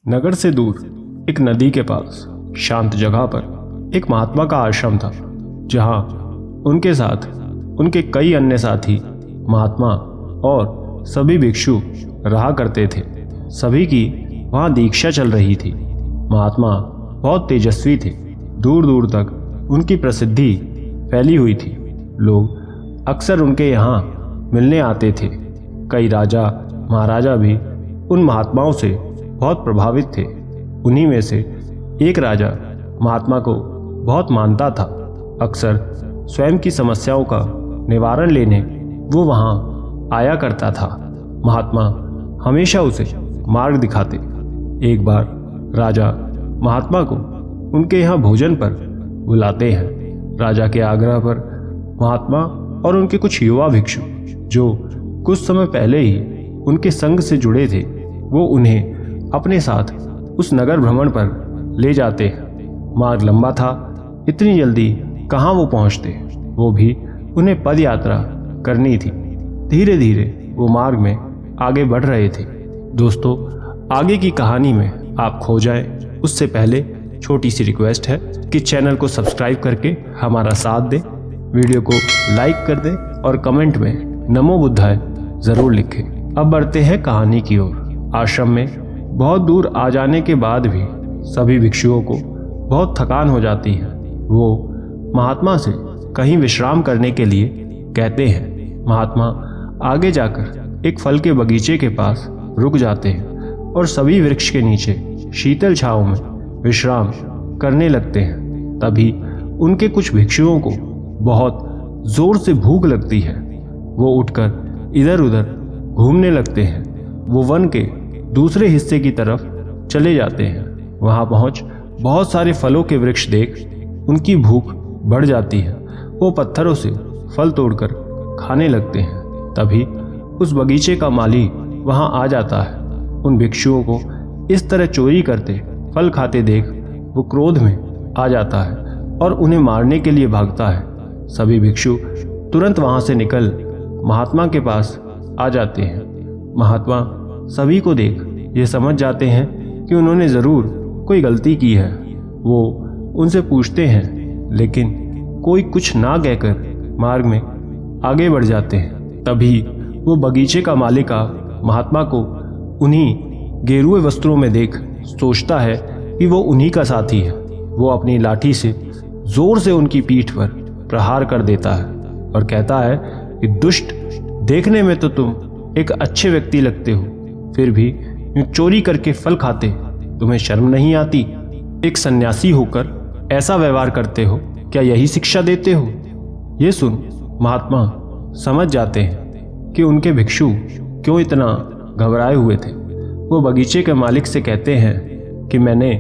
नगर से दूर एक नदी के पास शांत जगह पर एक महात्मा का आश्रम था, जहां उनके साथ उनके कई अन्य साथी महात्मा और सभी भिक्षु रहा करते थे। सभी की वहां दीक्षा चल रही थी। महात्मा बहुत तेजस्वी थे। दूर दूर तक उनकी प्रसिद्धि फैली हुई थी। लोग अक्सर उनके यहाँ मिलने आते थे। कई राजा महाराजा भी उन महात्माओं से बहुत प्रभावित थे। उन्हीं में से एक राजा महात्मा को बहुत मानता था। अक्सर स्वयं की समस्याओं का निवारण लेने वो वहाँ आया करता था। महात्मा हमेशा उसे मार्ग दिखाते। एक बार राजा महात्मा को उनके यहाँ भोजन पर बुलाते हैं। राजा के आग्रह पर महात्मा और उनके कुछ युवा भिक्षु जो कुछ समय पहले ही उनके संग से जुड़े थे, वो उन्हें अपने साथ उस नगर भ्रमण पर ले जाते हैं। मार्ग लंबा था, इतनी जल्दी कहाँ वो पहुँचते। वो भी उन्हें पद यात्रा करनी थी। धीरे धीरे वो मार्ग में आगे बढ़ रहे थे। दोस्तों, आगे की कहानी में आप खो जाएं, उससे पहले छोटी सी रिक्वेस्ट है कि चैनल को सब्सक्राइब करके हमारा साथ दें, वीडियो को लाइक कर दें और कमेंट में नमो बुद्धाय ज़रूर लिखें। अब बढ़ते हैं कहानी की ओर। आश्रम में बहुत दूर आ जाने के बाद भी सभी भिक्षुओं को बहुत थकान हो जाती है। वो महात्मा से कहीं विश्राम करने के लिए कहते हैं। महात्मा आगे जाकर एक फल के बगीचे के पास रुक जाते हैं और सभी वृक्ष के नीचे शीतल छांव में विश्राम करने लगते हैं। तभी उनके कुछ भिक्षुओं को बहुत जोर से भूख लगती है। वो उठकर इधर उधर घूमने लगते हैं। वो वन के दूसरे हिस्से की तरफ चले जाते हैं। वहां पहुंच बहुत सारे फलों के वृक्ष देख उनकी भूख बढ़ जाती है। वो पत्थरों से फल तोड़कर खाने लगते हैं। तभी उस बगीचे का माली वहां आ जाता है। उन भिक्षुओं को इस तरह चोरी करते फल खाते देख वो क्रोध में आ जाता है और उन्हें मारने के लिए भागता है। सभी भिक्षु तुरंत वहां से निकल महात्मा के पास आ जाते हैं। महात्मा सभी को देख ये समझ जाते हैं कि उन्होंने ज़रूर कोई गलती की है। वो उनसे पूछते हैं, लेकिन कोई कुछ ना कहकर मार्ग में आगे बढ़ जाते हैं। तभी वो बगीचे का मालिका महात्मा को उन्हीं गेरुए वस्त्रों में देख सोचता है कि वो उन्हीं का साथी है। वो अपनी लाठी से जोर से उनकी पीठ पर प्रहार कर देता है और कहता है कि दुष्ट, देखने में तो तुम एक अच्छे व्यक्ति लगते हो, फिर भी यूं चोरी करके फल खाते तुम्हें शर्म नहीं आती? एक सन्यासी होकर ऐसा व्यवहार करते हो, क्या यही शिक्षा देते हो? ये सुन महात्मा समझ जाते हैं कि उनके भिक्षु क्यों इतना घबराए हुए थे। वो बगीचे के मालिक से कहते हैं कि मैंने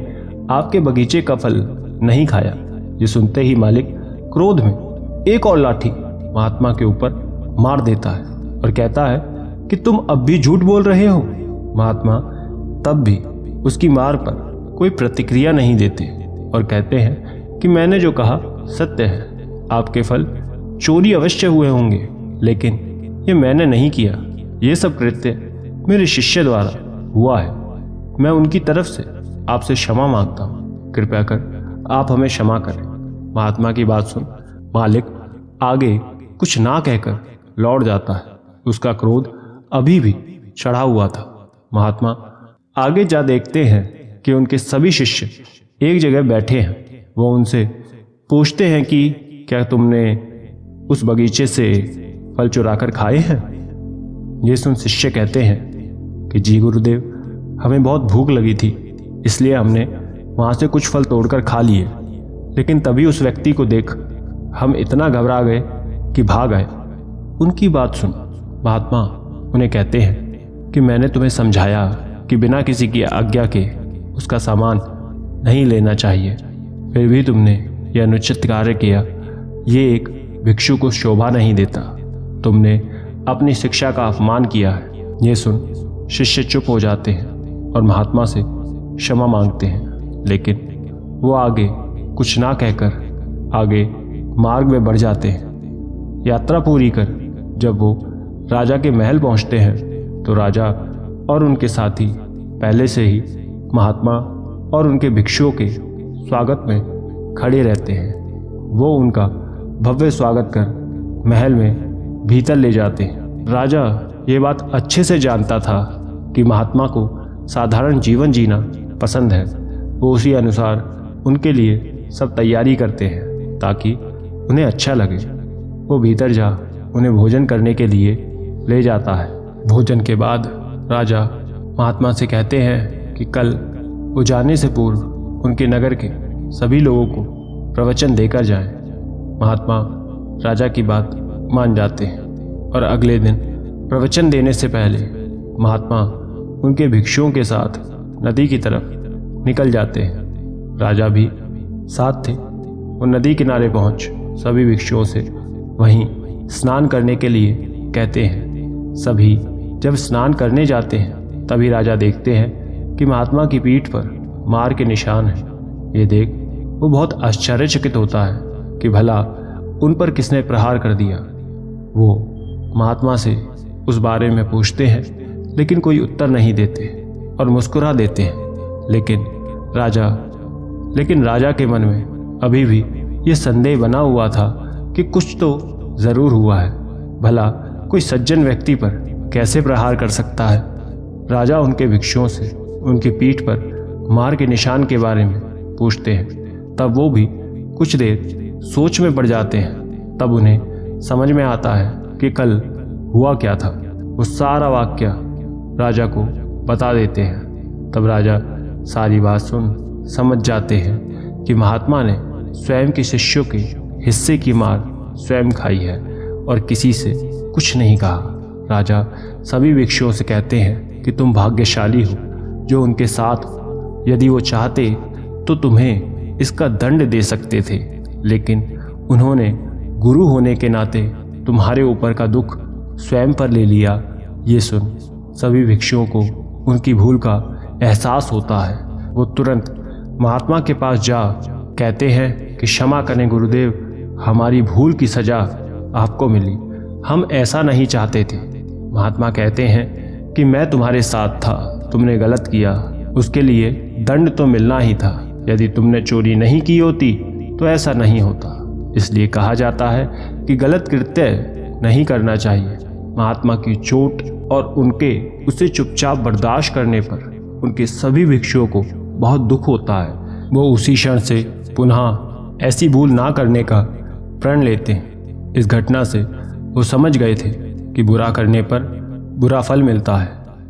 आपके बगीचे का फल नहीं खाया। ये सुनते ही मालिक क्रोध में एक और लाठी महात्मा के ऊपर मार देता है और कहता है कि तुम अब भी झूठ बोल रहे हो। महात्मा तब भी उसकी मार पर कोई प्रतिक्रिया नहीं देते और कहते हैं कि मैंने जो कहा सत्य है। आपके फल चोरी अवश्य हुए होंगे, लेकिन ये मैंने नहीं किया। ये सब कृत्य मेरे शिष्य द्वारा हुआ है। मैं उनकी तरफ से आपसे क्षमा मांगता हूँ। कृपया कर आप हमें क्षमा करें। महात्मा की बात सुन मालिक आगे कुछ ना कहकर लौट जाता है। उसका क्रोध अभी भी चढ़ा हुआ था। महात्मा आगे जा देखते हैं कि उनके सभी शिष्य एक जगह बैठे हैं। वो उनसे पूछते हैं कि क्या तुमने उस बगीचे से फल चुराकर खाए हैं? ये सुन शिष्य कहते हैं कि जी गुरुदेव, हमें बहुत भूख लगी थी, इसलिए हमने वहाँ से कुछ फल तोड़कर खा लिए। लेकिन तभी उस व्यक्ति को देख हम इतना घबरा गए कि भाग आए। उनकी बात सुन महात्मा उन्हें कहते हैं कि मैंने तुम्हें समझाया कि बिना किसी की आज्ञा के उसका सामान नहीं लेना चाहिए, फिर भी तुमने यह अनुचित कार्य किया। ये एक भिक्षु को शोभा नहीं देता। तुमने अपनी शिक्षा का अपमान किया है। ये सुन शिष्य चुप हो जाते हैं और महात्मा से क्षमा मांगते हैं, लेकिन वो आगे कुछ ना कहकर आगे मार्ग में बढ़ जाते हैं। यात्रा पूरी कर जब वो राजा के महल पहुंचते हैं तो राजा और उनके साथी पहले से ही महात्मा और उनके भिक्षुओं के स्वागत में खड़े रहते हैं। वो उनका भव्य स्वागत कर महल में भीतर ले जाते हैं। राजा ये बात अच्छे से जानता था कि महात्मा को साधारण जीवन जीना पसंद है। वो उसी अनुसार उनके लिए सब तैयारी करते हैं ताकि उन्हें अच्छा लगे। वो भीतर जा उन्हें भोजन करने के लिए ले जाता है। भोजन के बाद राजा महात्मा से कहते हैं कि कल वो जाने से पूर्व उनके नगर के सभी लोगों को प्रवचन देकर जाएं। महात्मा राजा की बात मान जाते हैं और अगले दिन प्रवचन देने से पहले महात्मा उनके भिक्षुओं के साथ नदी की तरफ निकल जाते हैं। राजा भी साथ थे। वो नदी किनारे पहुंच सभी भिक्षुओं से वहीं स्नान करने के लिए कहते हैं। सभी जब स्नान करने जाते हैं तभी राजा देखते हैं कि महात्मा की पीठ पर मार के निशान हैं। ये देख वो बहुत आश्चर्यचकित होता है कि भला उन पर किसने प्रहार कर दिया। वो महात्मा से उस बारे में पूछते हैं लेकिन कोई उत्तर नहीं देते और मुस्कुरा देते हैं। लेकिन राजा के मन में अभी भी ये संदेह बना हुआ था कि कुछ तो जरूर हुआ है। भला कोई सज्जन व्यक्ति पर कैसे प्रहार कर सकता है। राजा उनके भिक्षुओं से उनकी पीठ पर मार के निशान के बारे में पूछते हैं। तब वो भी कुछ देर सोच में पड़ जाते हैं। तब उन्हें समझ में आता है कि कल हुआ क्या था। वो सारा वाक्य राजा को बता देते हैं। तब राजा सारी बात सुन समझ जाते हैं कि महात्मा ने स्वयं के शिष्यों के हिस्से की मार स्वयं खाई है और किसी से कुछ नहीं कहा। राजा सभी भिक्षुओं से कहते हैं कि तुम भाग्यशाली हो जो उनके साथ हो। यदि वो चाहते तो तुम्हें इसका दंड दे सकते थे, लेकिन उन्होंने गुरु होने के नाते तुम्हारे ऊपर का दुख स्वयं पर ले लिया। ये सुन सभी भिक्षुओं को उनकी भूल का एहसास होता है। वो तुरंत महात्मा के पास जा कहते हैं कि क्षमा करें गुरुदेव, हमारी भूल की सजा आपको मिली। हम ऐसा नहीं चाहते थे। महात्मा कहते हैं कि मैं तुम्हारे साथ था, तुमने गलत किया, उसके लिए दंड तो मिलना ही था। यदि तुमने चोरी नहीं की होती तो ऐसा नहीं होता। इसलिए कहा जाता है कि गलत कृत्य नहीं करना चाहिए। महात्मा की चोट और उनके उसे चुपचाप बर्दाश्त करने पर उनके सभी भिक्षुओं को बहुत दुख होता है। वो उसी क्षण से पुनः ऐसी भूल ना करने का प्रण लेते हैं। इस घटना से वो समझ गए थे कि बुरा करने पर बुरा फल मिलता है,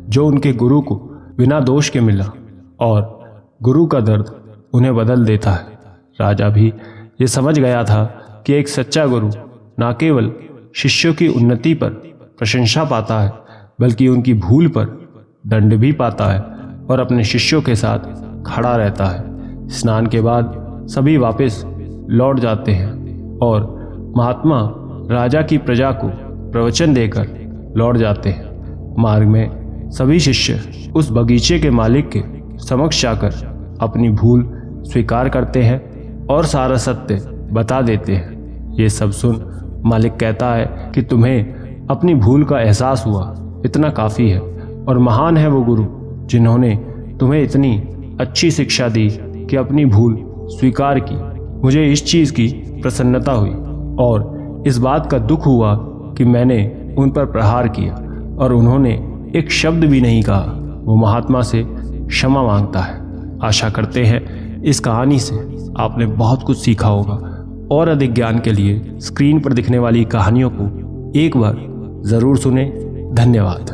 जो उनके गुरु को बिना दोष के मिला, और गुरु का दर्द उन्हें बदल देता है। राजा भी ये समझ गया था कि एक सच्चा गुरु न केवल शिष्यों की उन्नति पर प्रशंसा पाता है, बल्कि उनकी भूल पर दंड भी पाता है और अपने शिष्यों के साथ खड़ा रहता है। स्नान के बाद सभी वापस लौट जाते हैं और महात्मा राजा की प्रजा को प्रवचन देकर लौट जाते हैं। मार्ग में सभी शिष्य उस बगीचे के मालिक के समक्ष जाकर अपनी भूल स्वीकार करते हैं और सारा सत्य बता देते हैं। ये सब सुन मालिक कहता है कि तुम्हें अपनी भूल का एहसास हुआ, इतना काफ़ी है, और महान है वो गुरु जिन्होंने तुम्हें इतनी अच्छी शिक्षा दी कि अपनी भूल स्वीकार की। मुझे इस चीज़ की प्रसन्नता हुई और इस बात का दुख हुआ कि मैंने उन पर प्रहार किया और उन्होंने एक शब्द भी नहीं कहा। वो महात्मा से क्षमा मांगता है। आशा करते हैं इस कहानी से आपने बहुत कुछ सीखा होगा, और अधिक ज्ञान के लिए स्क्रीन पर दिखने वाली कहानियों को एक बार ज़रूर सुनें। धन्यवाद।